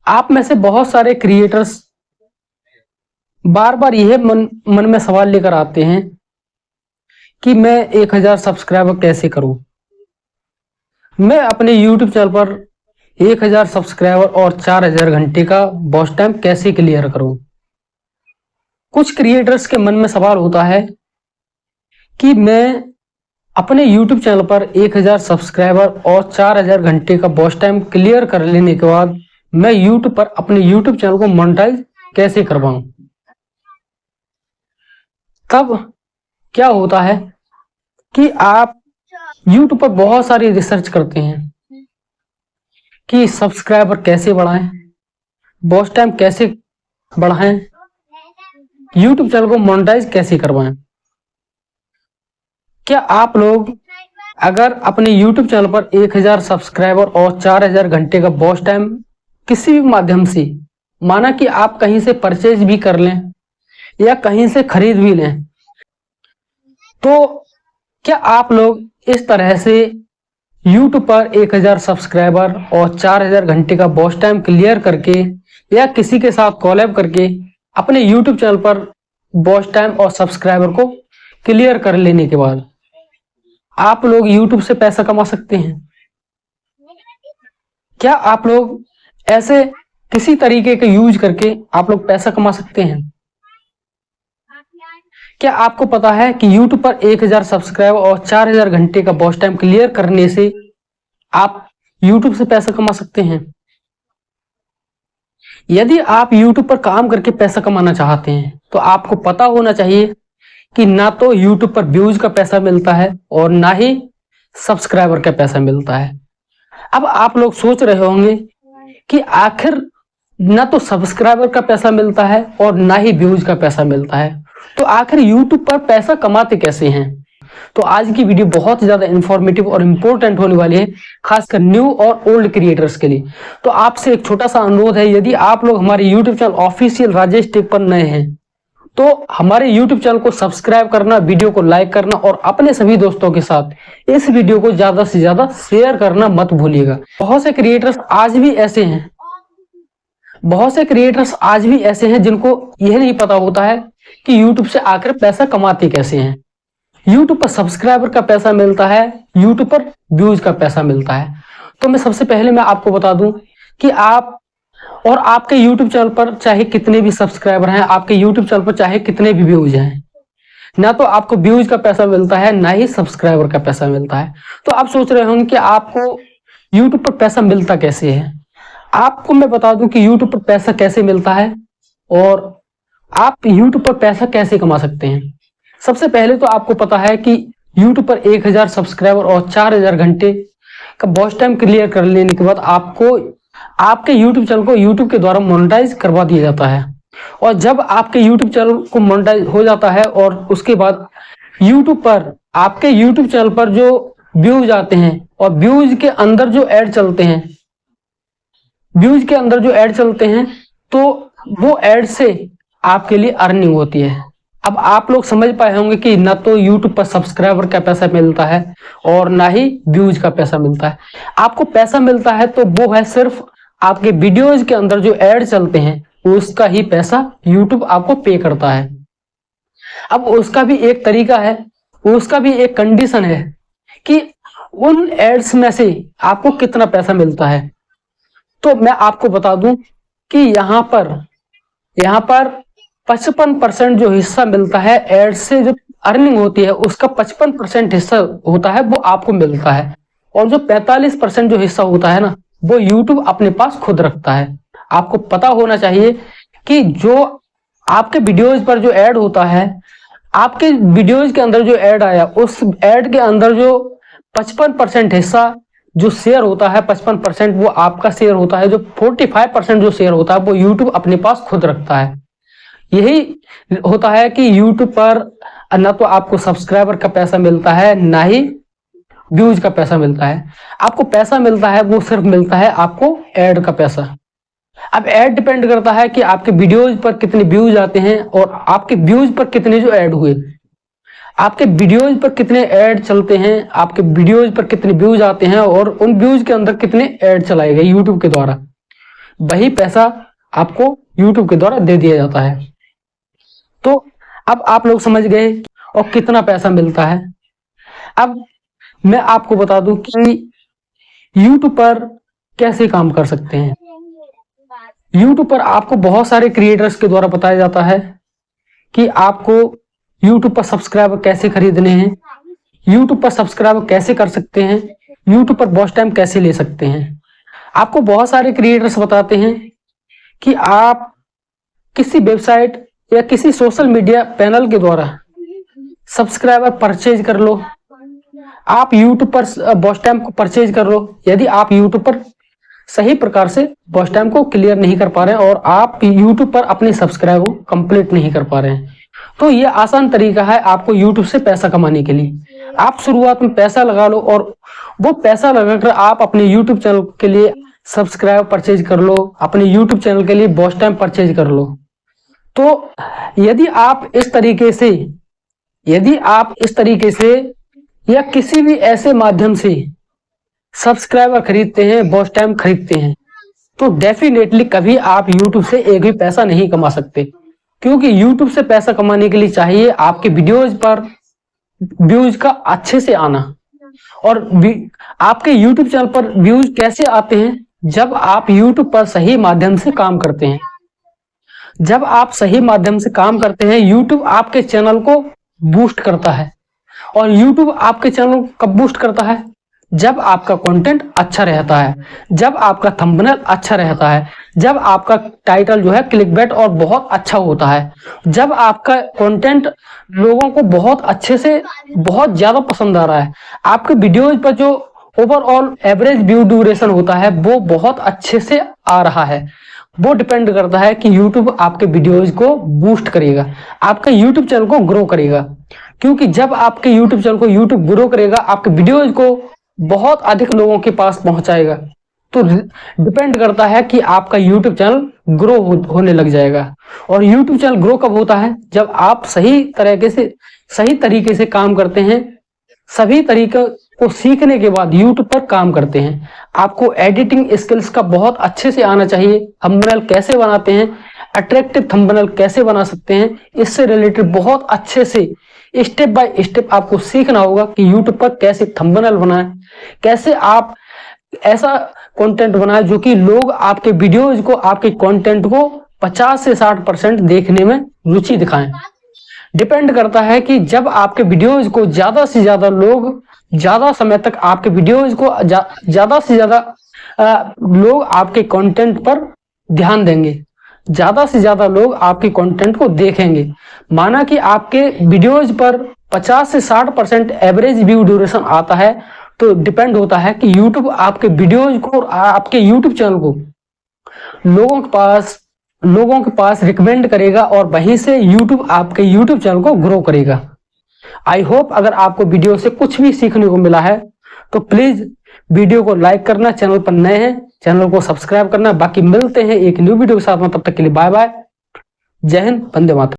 आप में से बहुत सारे क्रिएटर्स बार बार यह मन में सवाल लेकर आते हैं कि मैं 1000 सब्सक्राइबर कैसे करूं। मैं अपने YouTube चैनल पर 1000 सब्सक्राइबर और 4000 घंटे का वॉच टाइम कैसे क्लियर करूं। कुछ क्रिएटर्स के मन में सवाल होता है कि मैं अपने YouTube चैनल पर 1000 सब्सक्राइबर और 4000 घंटे का वॉच टाइम क्लियर कर लेने के बाद मैं YouTube पर अपने YouTube चैनल को मोनेटाइज कैसे करवाऊं। तब क्या होता है कि आप YouTube पर बहुत सारी रिसर्च करते हैं कि सब्सक्राइबर कैसे बढ़ाएं, वॉच टाइम कैसे बढ़ाएं, YouTube चैनल को मोनेटाइज कैसे करवाएं। क्या आप लोग अगर अपने YouTube चैनल पर 1000 सब्सक्राइबर और 4000 घंटे का वॉच टाइम किसी भी माध्यम से, माना कि आप कहीं से परचेज भी कर लें या कहीं से खरीद भी लें, तो क्या आप लोग इस तरह से YouTube पर 1000 सब्सक्राइबर और 4000 घंटे का वॉच टाइम क्लियर करके या किसी के साथ कोलैब करके अपने YouTube चैनल पर वॉच टाइम और सब्सक्राइबर को क्लियर कर लेने के बाद आप लोग YouTube से पैसा कमा सकते हैं? क्या आप लोग ऐसे किसी तरीके के यूज करके आप लोग पैसा कमा सकते हैं? क्या आपको पता है कि YouTube पर 1000 सब्सक्राइबर और 4000 घंटे का वॉच टाइम क्लियर करने से आप YouTube से पैसा कमा सकते हैं? यदि आप YouTube पर काम करके पैसा कमाना चाहते हैं तो आपको पता होना चाहिए कि ना तो YouTube पर व्यूज का पैसा मिलता है और ना ही सब्सक्राइबर का पैसा मिलता है। अब आप लोग सोच रहे होंगे कि आखिर ना तो सब्सक्राइबर का पैसा मिलता है और ना ही व्यूज का पैसा मिलता है, तो आखिर YouTube पर पैसा कमाते कैसे हैं? तो आज की वीडियो बहुत ज्यादा इंफॉर्मेटिव और इम्पोर्टेंट होने वाली है, खासकर न्यू और ओल्ड क्रिएटर्स के लिए। तो आपसे एक छोटा सा अनुरोध है, यदि आप लोग हमारे YouTube channel official Rajesh tech पर नए हैं तो हमारे YouTube चैनल को सब्सक्राइब करना, वीडियो को लाइक करना और अपने सभी दोस्तों के साथ इस वीडियो को ज्यादा से ज्यादा शेयर करना मत भूलिएगा। बहुत से क्रिएटर्स आज भी ऐसे हैं जिनको यह नहीं पता होता है कि YouTube से आकर पैसा कमाते कैसे हैं। YouTube पर सब्सक्राइबर का पैसा मिलता है, YouTube पर व्यूज का पैसा मिलता है। तो मैं सबसे पहले मैं आपको बता दूं कि आप और आपके YouTube चैनल पर चाहे कितने भी सब्सक्राइबर हैं, आपके YouTube चैनल पर चाहे कितने भी व्यूज हैं, ना तो आपको व्यूज का पैसा मिलता है ना ही सब्सक्राइबर का पैसा मिलता है। तो आप सोच रहे होंगे कि आपको YouTube पर पैसा मिलता कैसे है। आपको मैं बता दूं कि YouTube पर पैसा कैसे मिलता है और आप YouTube पर पैसा कैसे कमा सकते हैं। सबसे पहले तो आपको पता है कि YouTube पर 1000 सब्सक्राइबर और 4000 घंटे का वॉच टाइम क्लियर कर लेने के बाद आपको आपके YouTube चैनल को YouTube के द्वारा मोनेटाइज करवा दिया जाता है। और जब आपके YouTube चैनल को मोनेटाइज हो जाता है और उसके बाद YouTube पर आपके YouTube चैनल पर जो व्यूज आते हैं और व्यूज के अंदर जो ऐड चलते हैं तो वो ऐड से आपके लिए अर्निंग होती है। अब आप लोग समझ पाए होंगे कि ना तो YouTube पर सब्सक्राइबर का पैसा मिलता है और ना ही व्यूज का पैसा मिलता है। आपको पैसा मिलता है तो वो है सिर्फ आपके वीडियोज के अंदर जो ऐड चलते हैं उसका ही पैसा YouTube आपको पे करता है। अब उसका भी एक तरीका है, उसका भी एक कंडीशन है कि उन एड्स में से आपको कितना पैसा मिलता है। तो मैं आपको बता दूं कि यहाँ पर 55% जो हिस्सा मिलता है एड्स से, जो अर्निंग होती है उसका 55% हिस्सा होता है वो आपको मिलता है, और जो 45% जो हिस्सा होता है ना वो YouTube अपने पास खुद रखता है। आपको पता होना चाहिए कि जो आपके वीडियोज पर जो ऐड होता है, आपके वीडियोज के अंदर जो ऐड आया उस ऐड के अंदर जो 55% हिस्सा जो शेयर होता है, 55% वो आपका शेयर होता है, जो 45% जो शेयर होता है वो YouTube अपने पास खुद रखता है। यही होता है कि YouTube पर ना तो आपको सब्सक्राइबर का पैसा मिलता है ना ही व्यूज का पैसा मिलता है। आपको पैसा मिलता है वो सिर्फ मिलता है आपको ऐड का पैसा। अब ऐड डिपेंड करता है कि आपके वीडियोज पर कितने व्यूज आते हैं और आपके व्यूज पर कितने जो ऐड हुए, आपके वीडियोज पर कितने ऐड चलते हैं, आपके वीडियोज पर कितने व्यूज आते हैं और उन व्यूज के अंदर कितने ऐड चलाए गए YouTube के द्वारा। वही पैसा आपको YouTube के द्वारा दे दिया जाता है। तो अब आप लोग समझ गए और कितना पैसा मिलता है। अब मैं आपको बता दूं कि YouTube पर कैसे काम कर सकते हैं। YouTube पर आपको बहुत सारे क्रिएटर्स के द्वारा बताया जाता है कि आपको YouTube पर सब्सक्राइबर कैसे खरीदने हैं, YouTube पर सब्सक्राइबर कैसे कर सकते हैं, YouTube पर वॉच टाइम कैसे ले सकते हैं। आपको बहुत सारे क्रिएटर्स बताते हैं कि आप किसी वेबसाइट या किसी सोशल मीडिया पैनल के द्वारा सब्सक्राइबर परचेज कर लो, आप YouTube पर वॉच टाइम को परचेज कर लो। यदि आप YouTube पर सही प्रकार से वॉच टाइम को क्लियर नहीं कर पा रहे हैं और आप YouTube पर अपने सब्सक्राइब को कंप्लीट नहीं कर पा रहे हैं, तो ये आसान तरीका है आपको YouTube से पैसा कमाने के लिए। आप शुरुआत में पैसा लगा लो और वो पैसा लगाकर आप अपने YouTube चैनल के लिए सब्सक्राइब परचेज कर लो, अपने YouTube चैनल के लिए वॉच टाइम परचेज कर लो। तो यदि आप इस तरीके से या किसी भी ऐसे माध्यम से सब्सक्राइबर खरीदते हैं, वॉच टाइम खरीदते हैं, तो डेफिनेटली कभी आप YouTube से एक भी पैसा नहीं कमा सकते। क्योंकि YouTube से पैसा कमाने के लिए चाहिए आपके वीडियोज पर व्यूज का अच्छे से आना। और आपके YouTube चैनल पर व्यूज कैसे आते हैं? जब आप YouTube पर सही माध्यम से काम करते हैं। जब आप सही माध्यम से काम करते हैं, YouTube आपके चैनल को बूस्ट करता है। और YouTube आपके चैनल को कब बूस्ट करता है? जब आपका कंटेंट अच्छा रहता है, जब आपका थंबनेल अच्छा रहता है, जब आपका टाइटल जो है क्लिकबेट और बहुत अच्छा होता है, जब आपका कंटेंट लोगों को बहुत अच्छे से बहुत ज्यादा पसंद आ रहा है, आपके वीडियोज पर जो ओवरऑल एवरेज व्यू ड्यूरेशन होता है वो बहुत अच्छे से आ रहा है। वो डिपेंड करता है कि YouTube आपके वीडियोज को बूस्ट करेगा, आपके YouTube चैनल को ग्रो करेगा। क्योंकि जब आपके YouTube चैनल को YouTube ग्रो करेगा, आपके वीडियोज को बहुत अधिक लोगों के पास पहुंचाएगा। तो डिपेंड करता है कि आपका YouTube चैनल ग्रो होने लग जाएगा। और YouTube चैनल ग्रो कब होता है? जब आप सही तरीके से काम करते हैं, सभी तरीकों को सीखने के बाद YouTube पर काम करते हैं। आपको एडिटिंग स्किल्स का बहुत अच्छे से आना चाहिए। थंबनेल कैसे बनाते हैं, अट्रैक्टिव थंबनेल कैसे बना सकते हैं, इससे रिलेटेड बहुत अच्छे से स्टेप बाय स्टेप आपको सीखना होगा कि YouTube पर कैसे थंबनेल बनाएं, कैसे आप ऐसा कंटेंट बनाएं जो कि लोग आपके वीडियोज को, आपके कंटेंट को 50 से 60% देखने में रुचि दिखाएं। डिपेंड करता है कि जब आपके वीडियोज को ज्यादा से ज्यादा लोग ज्यादा समय तक आपके वीडियोज को ज्यादा से ज्यादा लोग आपके कंटेंट पर ध्यान देंगे, ज्यादा से ज्यादा लोग आपके कंटेंट को देखेंगे। माना कि आपके वीडियोज पर 50 से 60% एवरेज व्यू ड्यूरेशन आता है, तो डिपेंड होता है कि YouTube आपके वीडियोज को, आपके YouTube चैनल को लोगों के पास रिकमेंड करेगा और वहीं से YouTube आपके YouTube चैनल को ग्रो करेगा। आई होप अगर आपको वीडियो से कुछ भी सीखने को मिला है तो प्लीज वीडियो को लाइक करना, चैनल पर नए हैं चैनल को सब्सक्राइब करना। बाकी मिलते हैं एक न्यू वीडियो के साथ में, तब तक के लिए बाय बाय, जय हिंद, वंदे मातरम।